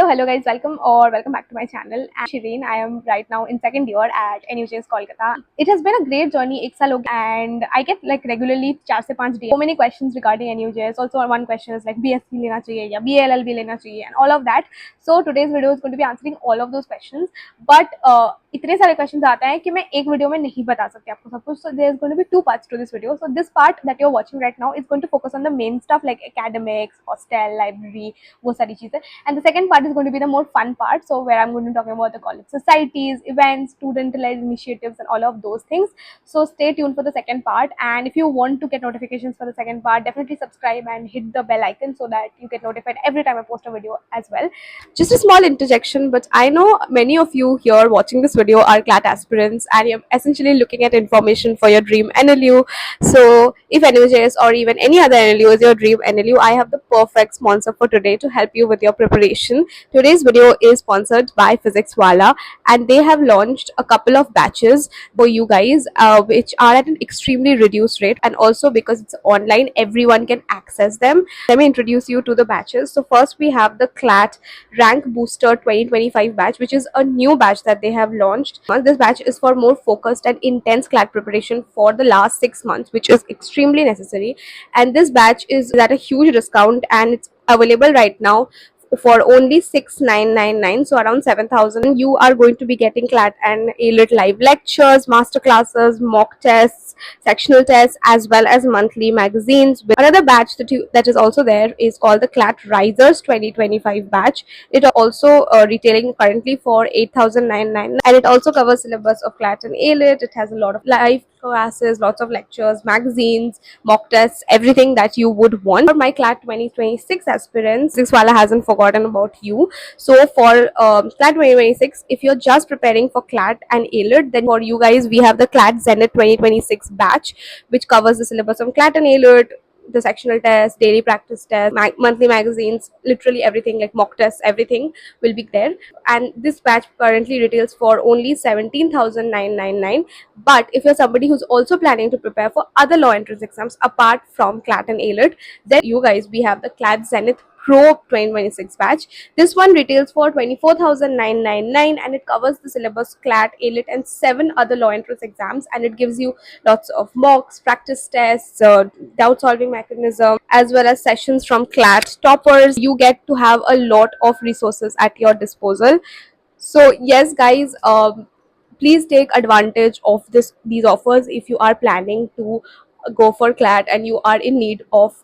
Hello guys, welcome back to my channel. I'm Shireen. I am right now in second year at NUJS Kolkata. It has been a great journey, एक साल हो गया, and I get like regularly 4 से 5 days. So many questions regarding NUJS. Also one question is like BSc लेना चाहिए या BLLB लेना चाहिए and all of that. So today's video is going to be answering all of those questions. But इतने सारे questions आते हैं कि मैं एक वीडियो में नहीं बता सकती आपको सब कुछ. So there is going to be two parts to this video. So this part that you're watching right now is going to focus on the main stuff like academics, hostel, library, वो सारी चीजें. And the second part is going to be the more fun part, so where I'm going to be talking about the college societies, events, student-led initiatives and all of those things. So stay tuned for the second part, and if you want to get notifications for the second part, definitely subscribe and hit the bell icon so that you get notified every time I post a video as well. Just a small interjection, but I know many of you here watching this video are CLAT aspirants and you're essentially looking at information for your dream NLU. So if NUJS or even any other NLU is your dream NLU, I have the perfect sponsor for today to help you with your preparation. Today's video is sponsored by Physics Wala, and they have launched a couple of batches for you guys, which are at an extremely reduced rate, and also because it's online, everyone can access them. Let me introduce you to the batches. So first we have the CLAT Rank Booster 2025 batch, which is a new batch that they have launched. This batch is for more focused and intense CLAT preparation for the last 6 months, which is extremely necessary. And this batch is at a huge discount and it's available right now for only 6,999, so around 7,000. You are going to be getting CLAT and ALIT live lectures, master classes, mock tests, sectional tests, as well as monthly magazines. Another batch that is also there is called the CLAT Risers 2025 batch. It is also retailing currently for 8,999, and it also covers syllabus of CLAT and ALIT. It has a lot of live classes, lots of lectures, magazines, mock tests, everything that you would want. For my CLAT 2026 aspirants, this wala hasn't forgotten about you. So for CLAT 2026, if you're just preparing for CLAT and ALIT, then for you guys we have the CLAT Zenith 2026 batch, which covers the syllabus of CLAT and ALIT, the sectional tests, daily practice tests, monthly magazines, literally everything like mock tests, everything will be there. And this batch currently retails for only 17,999. But if you're somebody who's also planning to prepare for other law entrance exams apart from CLAT and ALIT, then you guys, we have the CLAT Zenith Pro 2026 batch. This one retails for 24,999 and it covers the syllabus CLAT, ALIT and 7 other law entrance exams, and it gives you lots of mocks, practice tests, doubt solving mechanism, as well as sessions from CLAT toppers. You get to have a lot of resources at your disposal. So yes guys, please take advantage of these offers if you are planning to go for CLAT and you are in need of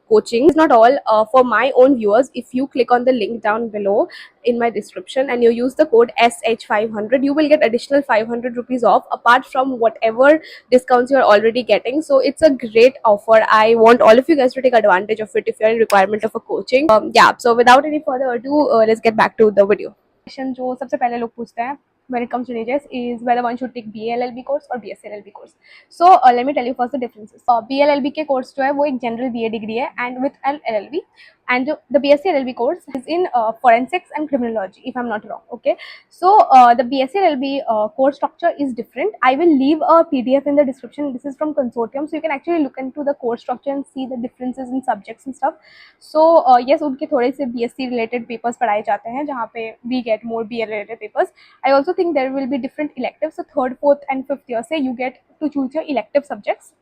coaching. It's not all. For my own viewers, if you click on the link down below in my description and you use the code SH500, you will get additional 500 rupees off apart from whatever discounts you're already getting. So it's a great offer. I want all of you guys to take advantage of it if you're in requirement of a coaching. Yeah, so without any further ado, let's get back to the video. Question जो सबसे पहले लोग पूछते हैं when it comes to NUJS is whether one should take BLLB course or BSc LLB course. So let me tell you first the differences. BLLB के course जो है वो एक general BA degree है and with an LLB, and the BSc LLB course is in forensics and criminology if I'm not wrong. Okay, so the BSc LLB course structure is different. I will leave a PDF in the description. This is from Consortium, so you can actually look into the course structure and see the differences in subjects and stuff. So yes, उनके थोड़े से BSc related papers पढ़ाए जाते हैं जहाँ पे we get more BA related papers. I also think there will be different electives. So third, fourth and fifth year से you get to choose your elective subjects.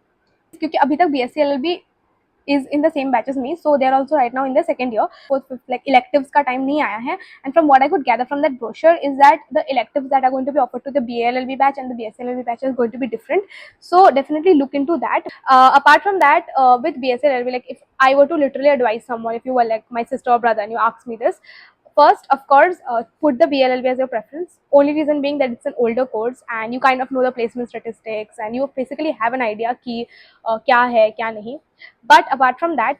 क्योंकि अभी तक BSc LLB is in the same batch as me, so they are also right now in the second year. Fourth, fifth, like electives का time नहीं आया है, and from what I could gather from that brochure is that the electives that are going to be offered to the BLLB batch and the BSc LLB batch is going to be different. So definitely look into that. Apart from that, with BSc LLB, like if I were to literally advise someone, if you were like my sister or brother and you asked me this, first, of course, put the BLLB as your preference. Only reason being that it's an older course and you kind of know the placement statistics and you basically have an idea कि क्या है क्या नहीं. But apart from that,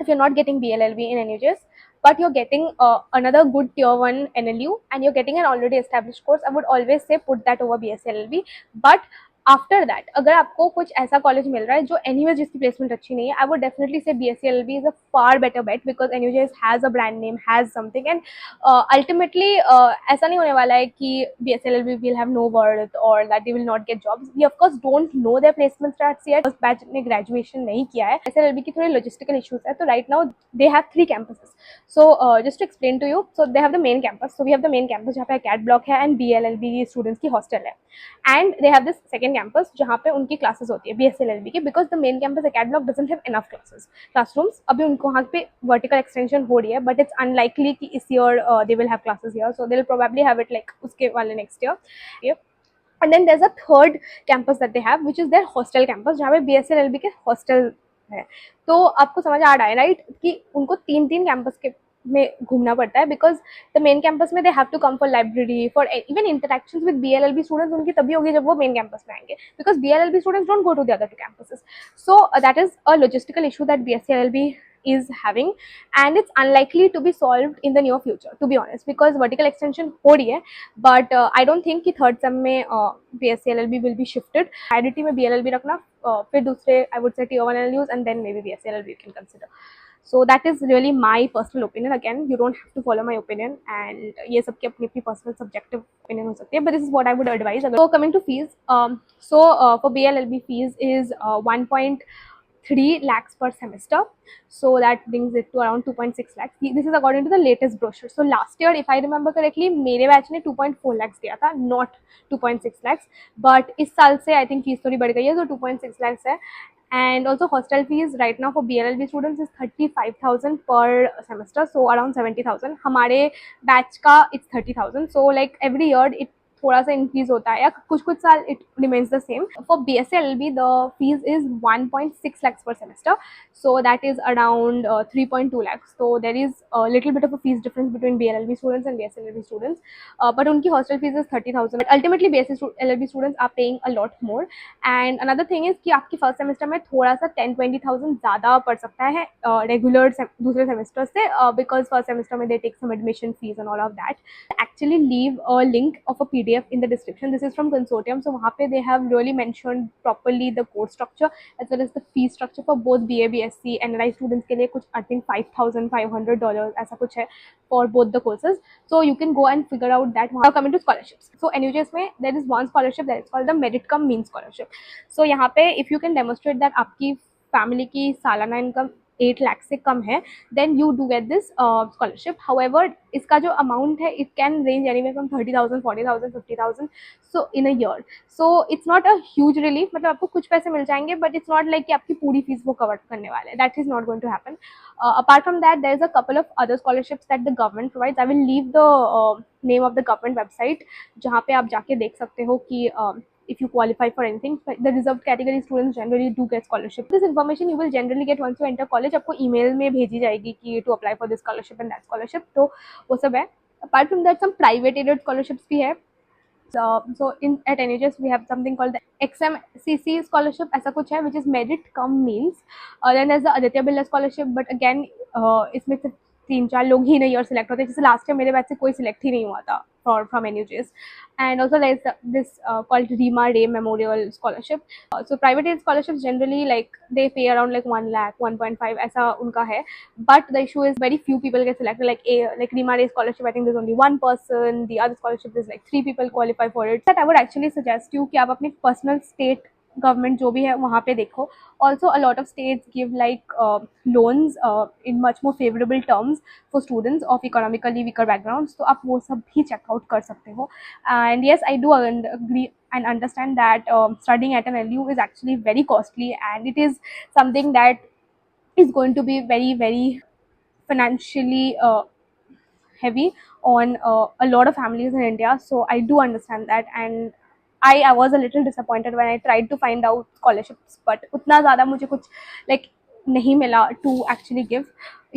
if you're not getting BLLB in NUJS, but you're getting another good tier 1 NLU and you're getting an already established course, I would always say put that over BSc LLB. But after that अगर आपको कुछ ऐसा college मिल रहा है जो anyways जिसकी placement अच्छी नहीं है, I would definitely say BSc LLB is a far better bet because NUJS has a brand name, has something, and ultimately ऐसा नहीं होने वाला है कि BSc LLB will have no worth और that they will not get jobs. We of course don't know their placement starts yet. First batch ने graduation नहीं किया है. BSc LLB की थोड़ी लॉजिस्टिकल इश्यूज है, तो right now they have 3 campuses. So just to explain to you, so they have the main campus. So we have the main campus जहाँ पे CAT block है and BLLB स्टूडेंट्स की hostel है. And they have this second campus जहाँ पे उनकी classes होती है BSc LLB की, because the main campus acad block doesn't have enough classrooms. अभी उनको वहाँ पे वर्टिकल एक्सटेंशन हो रही है, बट इट्स अनलाइकली कि इस year they will have classes here, so they will probably have it like उसके वाले next year. And then there's a third campus that they have, which is their hostel campus, जहाँ पे BSc LLB के hostel है. तो आपको समझ आ रहा है राइट कि उनको 3 कैंपस के में घूमना पड़ता है, बिकॉज द मेन कैंपस में they have to come for library, for even interactions with BLLB students उनकी तभी होगी जब वो मेन कैंपस में आएंगे, because BLLB students don't go to the other 2 campuses. So that is a logistical issue that BSc LLB is having, and it's unlikely to be solved in the near future, to be honest, because vertical extension हो रही है, but I don't think कि third sem में BSc LLB will be shifted. priority में BLLB रखना, फिर दूसरे I would say tier 1 LLUs and then maybe BSc LLB you can consider. So that is really my personal opinion. Again, you don't have to follow my opinion, and ये सबकी अपनी अपनी personal subjective opinion हो सकती है, but this is what I would advise. So coming to fees, for BLLB fees is 1.3 lakhs per semester, so that brings it to around 2.6 lakhs. This is according to the latest brochure. So last year, if I remember correctly, मेरे batch ने 2.4 lakhs दिया था, not 2.6 lakhs. But इस साल से I think fees थोड़ी बढ़ गई है, so 2.6 lakhs है. And also hostel fees right now for BLLB students is 35,000 per semester, so around 70,000. हमारे बैच का it's 30,000, so like every year it थोड़ा सा इंक्रीज होता है या कुछ कुछ साल it remains the same. For BSc LLB the fees is 1.6 lakhs per semester, so that is around 3.2 lakhs. So there is a little bit of a fees difference between BLLB students and BSc LLB students, but उनकी hostel fees is 30,000. But ultimately BSc LLB students are paying a lot more. And another thing is कि आपकी first semester में थोड़ा सा 10-20,000 ज़्यादा पड़ सकता है रेगुलर दूसरे सेमेस्टर से, बिकॉज फर्स्ट सेमेस्टर में they take some admission fee and all of that. Actually leave a link of a PDF in the description. This is from Consortium, so वहाँ पे they have really mentioned properly the course structure as well as the fee structure for both BA BSc NRI students के लिए कुछ I think $5,500 ऐसा कुछ है for both the courses. So you can go and figure out that. Now coming to scholarships. So NUJS में there is one scholarship that is called the Merit Cum Means Scholarship. So यहाँ पे if you can demonstrate that आपकी family की सालाना income 8 lakh से कम है, then you do get this scholarship. However इसका जो अमाउंट है it can range anywhere from 30,000, 40,000, 50,000 so in a year. So it's not a huge relief, मतलब आपको कुछ पैसे मिल जाएंगे, बट इट्स नॉट लाइक कि आपकी पूरी फीस वो कवर करने वाले हैं. That is not going to happen. Apart from that there is a couple of other scholarships that the government provides. I will leave the name of the government website जहाँ पे आप जाके देख सकते हो कि if you qualify for anything. The reserved category students generally do get scholarship. This information you will generally get once you enter college. आपको email में भेजी जाएगी कि to apply for this scholarship and that scholarship. तो वो सब है. Apart from that, some private aided scholarships भी है. So in at NHS we have something called the XMCC scholarship, ऐसा कुछ है, which is merit cum means. Then there's the Aditya Birla scholarship, but again इसमें सिर्फ 3-4 लोग ही इन year select होते हैं. जैसे लास्ट ईयर मेरे बैच से कोई सिलेक्ट ही नहीं हुआ था from NUJs. And also there's this called Rima Ray Memorial Scholarship. So private aid scholarships generally like they pay around like 1 lakh, 1.5 ऐसा उनका है. But the issue is very few people get selected. Like Rima Ray scholarship, I think there's only one person. The other scholarship is like 3 people qualify for it. That I would actually suggest you कि आप अपनी personal state government जो भी है वहाँ पे देखो. Also a lot of states give like loans in much more favourable terms for students of economically weaker backgrounds, तो आप वो सब भी चेकआउट कर सकते हो. And yes I do agree and understand that studying at an LU is actually very costly, and it is something that is going to be very very financially heavy on a lot of families in India. So I do understand that, and I was a little disappointed when I tried to find out scholarships, but उतना ज़्यादा मुझे कुछ like नहीं मिला to actually give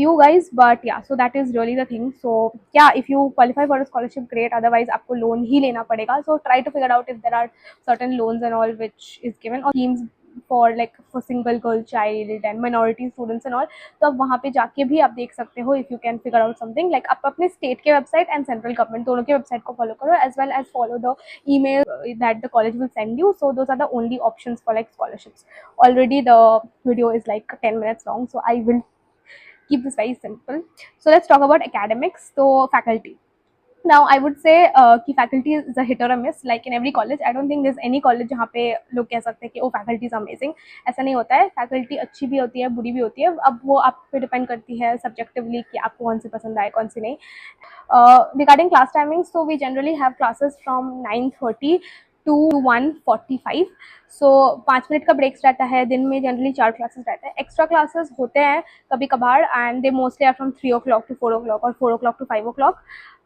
you guys. But yeah, so that is really the thing. So yeah, if you qualify for a scholarship, great. Otherwise आपको loan ही लेना पड़ेगा. So try to figure out if there are certain loans and all which is given, or schemes for like for single girl child and minority students and all. तो आप वहाँ पे जाके भी आप देख सकते हो if you can figure out something. Like आप अपने स्टेट के वेबसाइट एंड सेंट्रल गवर्नमेंट दोनों के वेबसाइट को फॉलो करो, as well as follow the email that the college will send you. So those are the only options for like scholarships. Already the video is like 10 minutes long, so I will keep this very simple. So let's talk about academics. So faculty. Now I would say कि faculty is a hit or a miss. Like in every college, I don't think there's any college जहाँ पे लोग कह सकते हैं कि oh faculty is amazing. ऐसा नहीं होता है, faculty अच्छी भी होती है, बुरी भी होती है। अब वो आप पे डिपेंड करती है subjectively कि आपको कौन सी पसंद आए, कौन सी नहीं। Regarding class timings, so we generally have classes from 9:30 to 1:45. So 5 minute का ब्रेक्स रहता है, दिन में जनरली 4 क्लासेस रहते हैं। एक्स्ट्रा क्लासेस होते हैं कभी कभार, and they mostly are from 3 o'clock to 4 o'clock or 4 o'clock to 5 o'clock.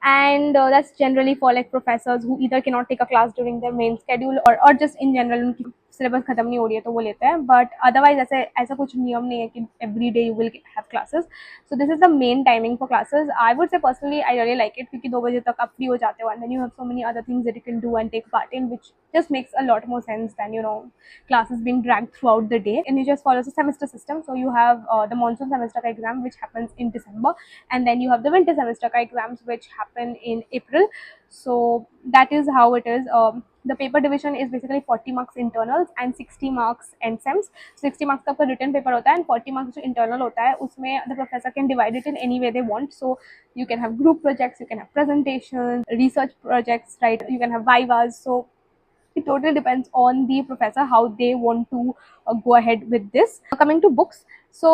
And that's generally for like professors who either cannot take a class during their main schedule or just in general उनकी syllabus खत्म नहीं हो रही है तो वो लेते हैं। बट अदरवाइज ऐसा कुछ नियम नहीं है कि every day you will have classes. So this is the main timing for classes. I would say personally I really like it, क्योंकि 2 बजे तक आप फ्री हो जाते हो and then you have so many other things that you can do and take part in, which just makes a lot more sense than classes being dragged throughout the day. And you just follows a semester system, so you have the monsoon semester exam which happens in December, and then you have the winter semester exams which happen in April. So that is how it is. The paper division is basically 40 marks internals and 60 marks end sems. 60 marks का आपका written paper होता है and 40 marks जो internal होता है उसमें the professor can divide it in any way they want. So you can have group projects, you can have presentations, research projects, right? You can have vivas. So it totally depends on the professor how they want to go ahead with this. Coming to books, so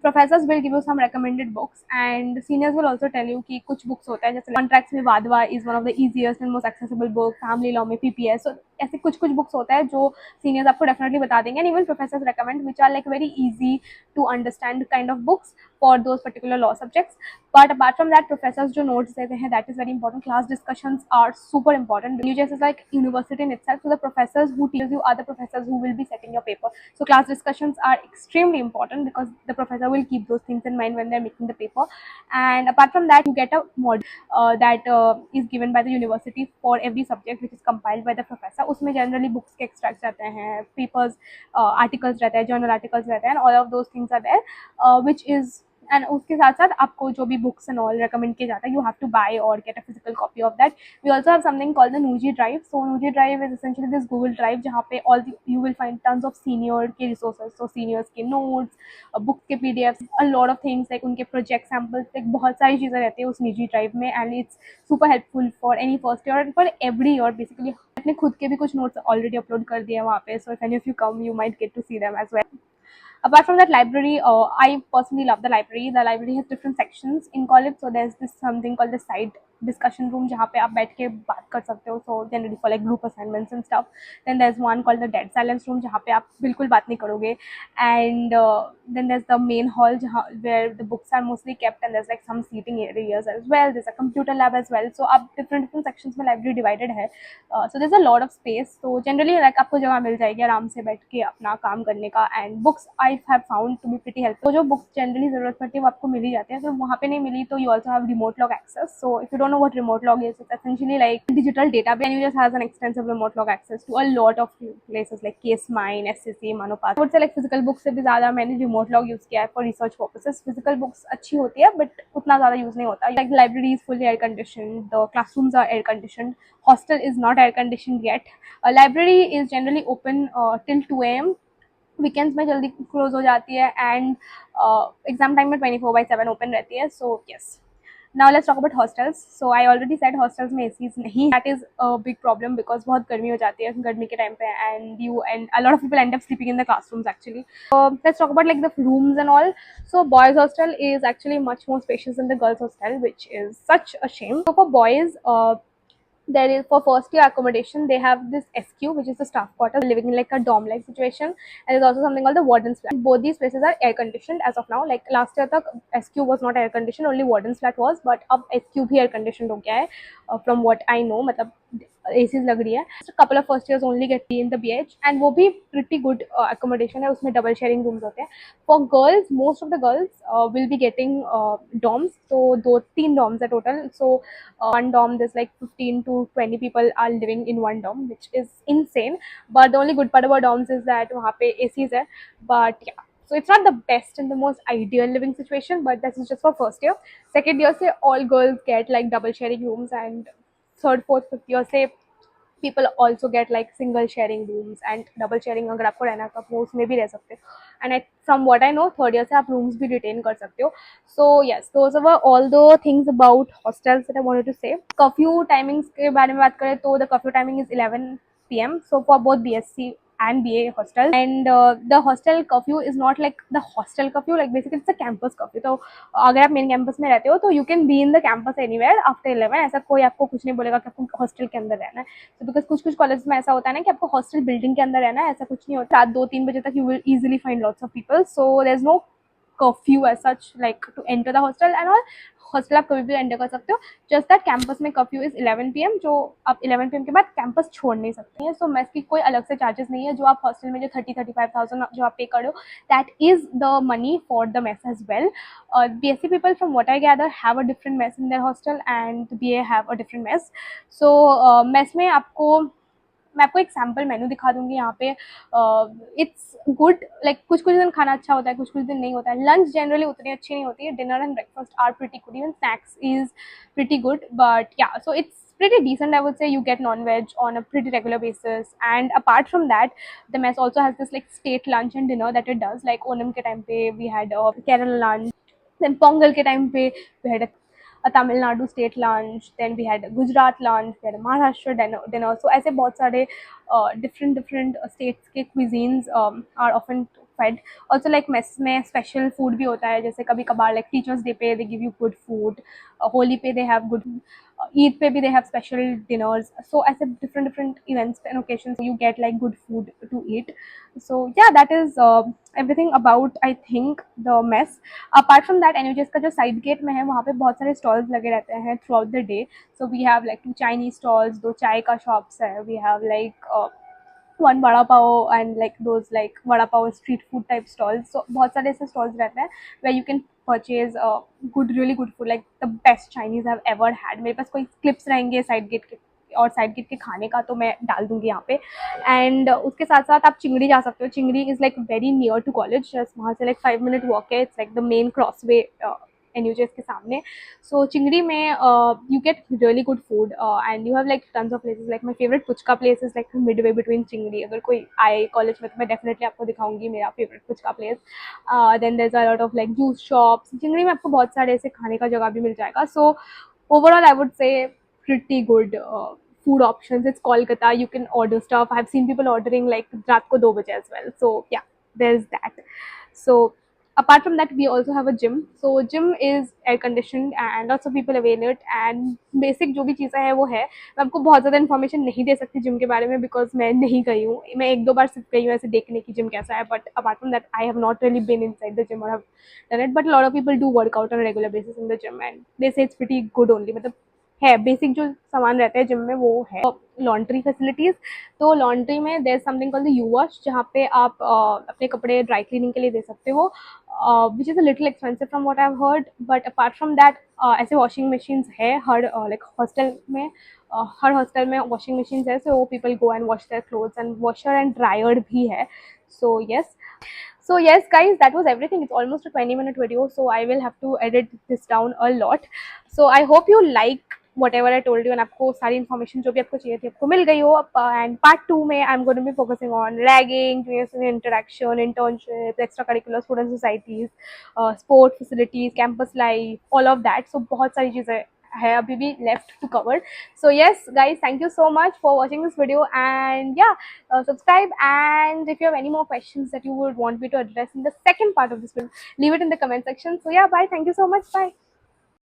professors will give you some recommended books and seniors will also tell you कि कुछ books होता है जैसे contracts में Wadhwa is one of the easiest and most accessible book, family law में PPS. So ऐसे कुछ books होता है जो seniors आपको definitely बता देंगे, and even professors recommend which are like very easy to understand kind of books for those particular law subjects. But apart from that, professors जो notes देते हैं, that is very important. Class discussions are super important. UJS is like university in itself, so the professors who teach you are the professors who will be setting your paper. So class discussions are extremely important because the professor will keep those things in mind when they're making the paper. And apart from that, you get a module that is given by the university for every subject, which is compiled by the professor. उसमें generally books के extracts रहते हैं, papers, articles रहते हैं, journal articles रहते हैं, and all of those things are there, which is and उसके साथ साथ आपको जो भी बुक्स एंड ऑल रेकमेंड किया जाता है, यू हैव टू बाय और get a physical copy of that. We also have something called the Nuji drive. So Nuji drive is essentially this Google drive जहाँ पे all you will find tons of senior के resources. So seniors के notes, books के PDF, a lot of things like उनके project samples, like बहुत सारी चीज़ें रहती है उस निजी ड्राइव में, and it's super helpful for any first year and for every year basically. अपने खुद के भी कुछ नोट्स ऑलरेडी अपलोड कर दिए हैं वहाँ पे, so if any of you come you might get to see them as well. Apart from that, library, I personally love the library. The library has different sections in college. So there's this something called the side discussion room जहाँ पे आप बैठ के बात कर सकते हो. So generally for like group assignments and stuff. Then there's one called the dead silence room जहाँ पे आप बिल्कुल बात नहीं करोगे. And then there's the main hall जहाँ where the books are mostly kept, and there's like some seating areas as well. There's a computer lab as well. So आप different sections में library divided है. So there's a lot of space. So generally like आपको जगह मिल जाएगी आराम से बैठ के अपना काम करने का. And books I have found to be pretty helpful. तो जो books generally ज़रूरत पड़ती है वो आपको मिल ही जाती है. तो वहाँ पे नहीं मिली तो you also have remote log access. So if you don't know what remote log is, it's essentially like digital database, and you just has an extensive remote log access to a lot of places like Casemine, SCC, Manopat. I would say like physical books से भी ज़्यादा मैंने remote log use किया है for research purposes. Physical books अच्छी होती है but उतना ज़्यादा use नहीं होता. Like the library is fully air conditioned, the classrooms are air conditioned, hostel is not air conditioned yet. A library is generally open till 2 AM. Weekends में जल्दी close हो जाती है एंड एग्जाम टाइम में 24/7 open रहती है. So yes, now let's talk about hostels. So I already said hostels में ACs नहीं, that is a big problem because बहुत गर्मी हो जाती है गर्मी के टाइम पे, and a lot of people and up sleeping in the classrooms actually. Let's talk about like the rooms and all. So boys hostel is actually much more spacious than the girls hostel, which is such a shame. So for boys, there is for first year accommodation they have this SQ, which is the staff quarters, living in like a dorm like situation, and there's also something called the warden's flat. Both these places are air conditioned as of now. Like last year tak SQ was not air conditioned, only warden's flat was, but अब SQ भी air conditioned हो गया है from what I know. मतलब ACs लग रही है. Couple of first years only get in the BH and वो भी प्रिटी गुड अकोमोडेशन है. उसमें डबल शेयरिंग रूम्स होते हैं. For girls, most of the girls will be getting dorms. तो 2-3 डॉम्स है total. So one dorm there's like 15 to 20 people are living in one dorm, which is insane. But the only good part about dorms is that वहाँ पे ACs है. But yeah, so it's not the best and the most ideal living situation, but this is just for first year. Second year से all girls get like double sharing rooms, and third, fourth, fifth year से people also get like single sharing rooms and double sharing. अगर आपको रहना है तो आप वो उसमें भी रह सकते हो. And from what I know, third year से आप rooms भी retain कर सकते हो. So yes, those were all the things about hostels that I wanted to say. Curfew timings के बारे में बात करें तो the curfew timing is 11 p.m. So for both BSc and BA hostels, and the hostel curfew is not like the hostel curfew, like basically it's a campus curfew. तो अगर आप main campus में रहते हो तो you can be in the campus anywhere after 11. ऐसा कोई आपको कुछ नहीं बोलेगा कि आपको हॉस्टल के अंदर रहना है. तो बिकॉज कुछ कुछ कॉलेज में ऐसा होता है ना कि आपको हॉस्टल बिल्डिंग के अंदर रहना है, ऐसा कुछ नहीं होता. रात 2-3 बजे तक you will easily find lots of people. So there is no curfew as such like to enter the hostel and all. Hostel आप कभी भी एंटर कर सकते हो. जस्ट दैट कैंपस में कर्फ्यू इज 11 PM, जो आप 11 PM के बाद कैंपस छोड़ नहीं सकते हैं. सो मेस की कोई अलग से चार्जेस नहीं है. जो आप हॉस्टल में जो 30-35,000 जो आप पे करो, that is the money for the mess as well. BSc people, from what I gather, have a different mess in their hostel, and BA have a different mess. So mess में आपको मैं आपको एक sample menu दिखा दूंगी यहाँ पे. It's good. Like कुछ कुछ दिन खाना अच्छा होता है, कुछ कुछ दिन नहीं होता है. लंच जनरली उतनी अच्छी नहीं होती है. Dinner and breakfast are pretty good. Even snacks is pretty good, but yeah, so it's pretty decent. I would say you get non-veg on a pretty regular basis, and apart from that, the mess also has this like state lunch and dinner that it does. Like Onam ke time pe we had a Kerala lunch, then Pongal ke time pe we had a Tamil Nadu state lunch, then we had a Gujarat lunch, we had a Maharashtra dinner. So ऐसे बहुत सारे different states के cuisines are often fed. Also like mess में special food भी होता है. जैसे कभी कभार like teachers day पे they give you good food, Holi पे they have good, ईद पे भी they have special dinners. So ऐसे different events and occasions you get like good food to eat. So yeah, that is everything about I think the mess. Apart from that, NUJS का जो side gate में है वहाँ पे बहुत सारे stalls लगे रहते हैं throughout the day. So we have like 2 Chinese stalls, 2 चाय का शॉप्स है. We have like 1 vada pav and like those like vada pav street food type stalls. So बहुत सारे ऐसे स्टॉल्स रहते हैं where you can purchase good, really good food, like the best Chinese I have ever had. मेरे पास कोई क्लिप्स रहेंगे साइड गेट के और साइड गेट के खाने का, तो मैं डाल दूंगी यहाँ पे. एंड उसके साथ साथ आप चिंगड़ी जा सकते हो. Chingri is like very near to college. Just वहाँ से लाइक 5 minute वॉक है. It's like the main crossway NUJS के सामने. सो चिंगड़ी में you get really good food and you have like tons of places. Like my favourite puchka place is like midway between Chingri. अगर कोई आए college में तो मैं डेफिनेटली आपको दिखाऊंगी मेरा favourite puchka place. Then there is a lot of like juice shops. Chingri में आपको बहुत सारे ऐसे खाने का जगह भी मिल जाएगा. सो ओवरऑल आई वुड से pretty good food options. It's Kolkata. You can order stuff. I've seen people ordering like रात को 2 बजे as well. So yeah, there's that. So apart from that, we also have a gym. So gym is air conditioned and lots of people avail it. And basic जो भी चीज़ें हैं वो है. मैं आपको बहुत ज़्यादा इन्फॉर्मेशन नहीं दे सकती जिम के बारे में बिकॉज मैं नहीं गई हूँ. मैं 1-2 बार सिर्फ गई हूँ ऐसे देखने की जिम कैसा है. But apart from that I have not really been inside the gym और have done it. But lot of people do work out on regular basis in the gym and they say it's pretty good only. मतलब है basic जो सामान रहते हैं gym में वो है. Laundry facilities. तो लॉन्ड्री में there something called the U wash, जहाँ पे आप अपने कपड़े ड्राई क्लीनिंग के लिए दे सकते हो, which is a little expensive from what I have heard. But apart from that ऐसे वॉशिंग मशीन्स है हर लाइक हॉस्टल में. हर हॉस्टल में वॉशिंग मशीन्स है. So people go and wash their clothes and washer and dryer भी है. So yes. So yes guys, that was everything. It's almost a 20-minute video, so I will have to edit this down a lot. So I hope you like whatever I told you and आपको सारी information जो भी आपको चाहिए थी आपको मिल गई हो. एंड पार्ट 2 में I am going to be focusing on ragging, junior senior interaction, internship, extra curricular student societies, sport facilities, campus life, all of that. So बहुत सारी चीज़ें है अभी भी left to cover. So yes guys, thank you so much for watching this video, and yeah, subscribe, and if you have any more questions that you would want me to address in the second part of this video, leave it in the comment section. So yeah, bye, thank you so much, bye.